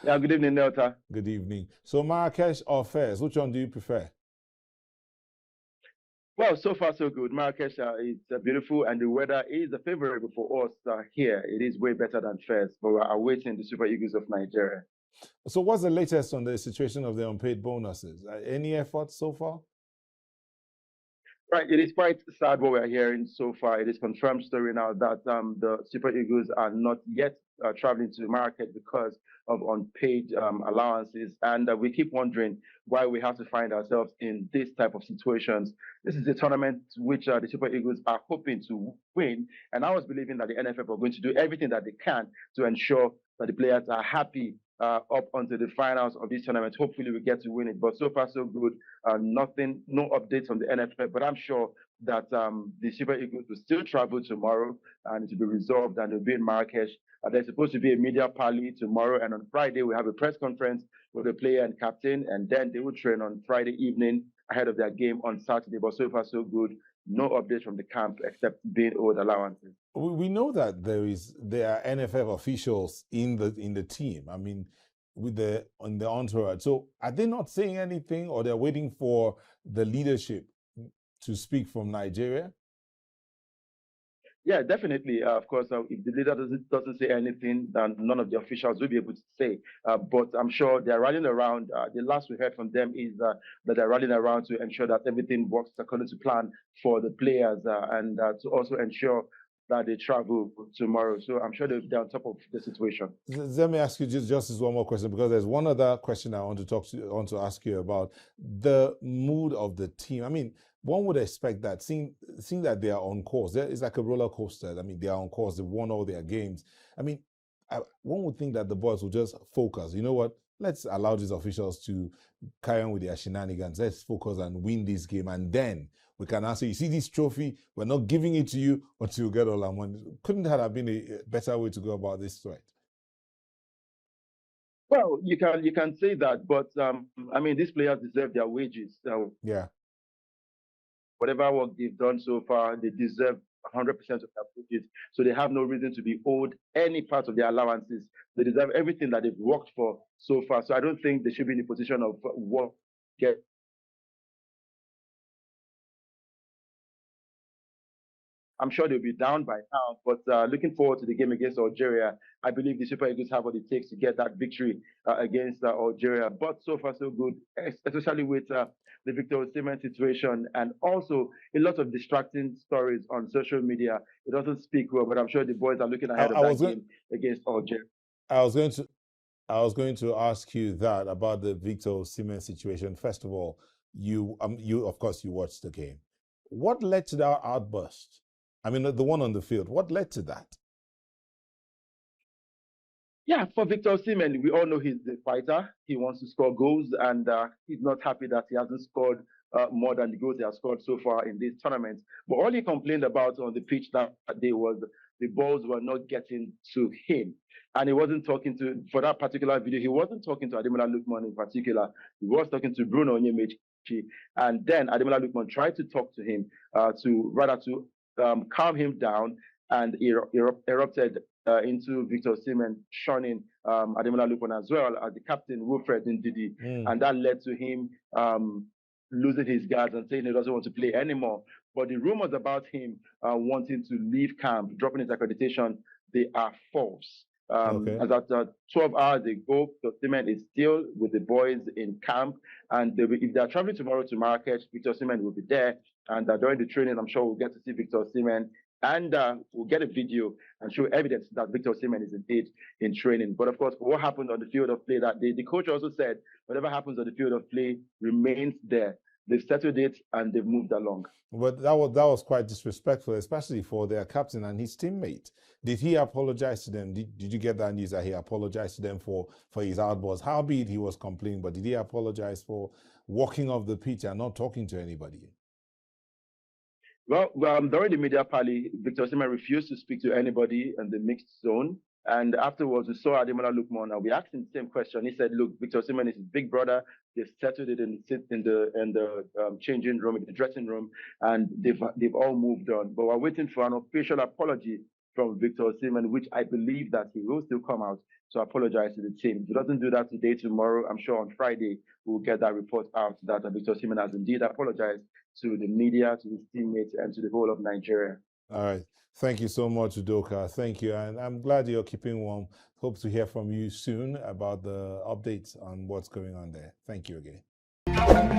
Yeah, good evening, Nelta. Good evening. So Marrakesh or Fez, which one do you prefer? Well, so far so good. Marrakesh is beautiful, and the weather is favorable for us here. It is way better than Fez, but we're awaiting the Super Eagles of Nigeria. So what's the latest on the situation of the unpaid bonuses? Any efforts so far? Right, it is quite sad what we're hearing so far. It is confirmed story now that the Super Eagles are not yet traveling to Marrakech because of unpaid allowances. And we keep wondering why we have to find ourselves in this type of situations. This is a tournament which the Super Eagles are hoping to win. And I was believing that the NFF are going to do everything that they can to ensure that the players are happy up until the finals of this tournament. Hopefully we get to win it. But so far so good. Nothing, no updates from the NFF. But I'm sure that the Super Eagles will still travel tomorrow and it will be resolved and they'll be in Marrakesh. There's supposed to be a media party tomorrow, and on Friday we have a press conference with the player and captain, and then they will train on Friday evening ahead of their game on Saturday. But so far so good. No updates from the camp except being owed allowances. We know that there are NFF officials in the team. I mean, on the entourage. So are they not saying anything, or they're waiting for the leadership to speak from Nigeria? Yeah, definitely. Of course, if the leader doesn't say anything, then none of the officials will be able to say. But I'm sure they're rallying around. The last we heard from them is that they're rallying around to ensure that everything works according to plan for the players and to also ensure that they travel tomorrow. So I'm sure they're on top of the situation. Let me ask you just one more question, because there's one other question I want to ask you about the mood of the team. I mean, one would expect that, seeing that they are on course, it's like a roller coaster. I mean, they are on course, they've won all their games. I mean, one would think that the boys will just focus. You know what? Let's allow these officials to carry on with their shenanigans. Let's focus and win this game, and then we can answer, you see this trophy, we're not giving it to you until you get all our money. Couldn't that have been a better way to go about this threat? Well, you can say that, but I mean, these players deserve their wages. Yeah. Whatever work they've done so far, they deserve 100% of their wages. So they have no reason to be owed any part of their allowances. They deserve everything that they've worked for so far. So I don't think they should be in a position of what get. I'm sure they'll be down by now, but looking forward to the game against Algeria. I believe the Super Eagles have what it takes to get that victory against Algeria. But so far, so good, especially with the Victor Osimhen situation and also a lot of distracting stories on social media. It doesn't speak well, but I'm sure the boys are looking ahead of that game against Algeria. I was going to ask you that about the Victor Osimhen situation. First of all, you of course you watched the game. What led to that outburst? I mean, the one on the field. What led to that? Yeah, for Victor Osimhen, we all know he's the fighter. He wants to score goals, and he's not happy that he hasn't scored more than the goals he has scored so far in this tournament. But all he complained about on the pitch that day was the balls were not getting to him. And he wasn't talking to, for that particular video, he wasn't talking to Ademola Lookman in particular. He was talking to Bruno Onyemaechi. And then Ademola Lookman tried to talk to him to calm him down, and erupted into Victor Osimhen shunning Ademola Lookman as well as the captain Wilfred Ndidi, and that led to him losing his guards and saying he doesn't want to play anymore. But the rumors about him wanting to leave camp, dropping his accreditation, they are false. As at 12 hours ago, Osimhen is still with the boys in camp, and if they are traveling tomorrow to Marrakech, Victor Osimhen will be there. And during the training, I'm sure we'll get to see Victor Osimhen, and we'll get a video and show evidence that Victor Osimhen is indeed in training. But of course, what happened on the field of play that day, the coach also said, whatever happens on the field of play remains there. They've settled it and they've moved along. But that was quite disrespectful, especially for their captain and his teammate. Did he apologize to them? Did you get that news that he apologized to them for his outburst? Howbeit he was complaining, but did he apologize for walking off the pitch and not talking to anybody? Well, during the media party, Victor Osimhen refused to speak to anybody in the mixed zone. And afterwards, we saw Ademola Lookman, and we asked him the same question. He said, "Look, Victor Osimhen is his big brother. They've settled it in the changing room, in the dressing room, and they've all moved on. But we're waiting for an official apology from Victor Osimhen, which I believe that he will still come out to apologize to the team. If he doesn't do that today, tomorrow, I'm sure on Friday, we'll get that report out that Victor Osimhen has indeed apologized to the media, to his teammates, and to the whole of Nigeria. All right. Thank you so much, Udoka. Thank you. And I'm glad you're keeping warm. Hope to hear from you soon about the updates on what's going on there. Thank you again.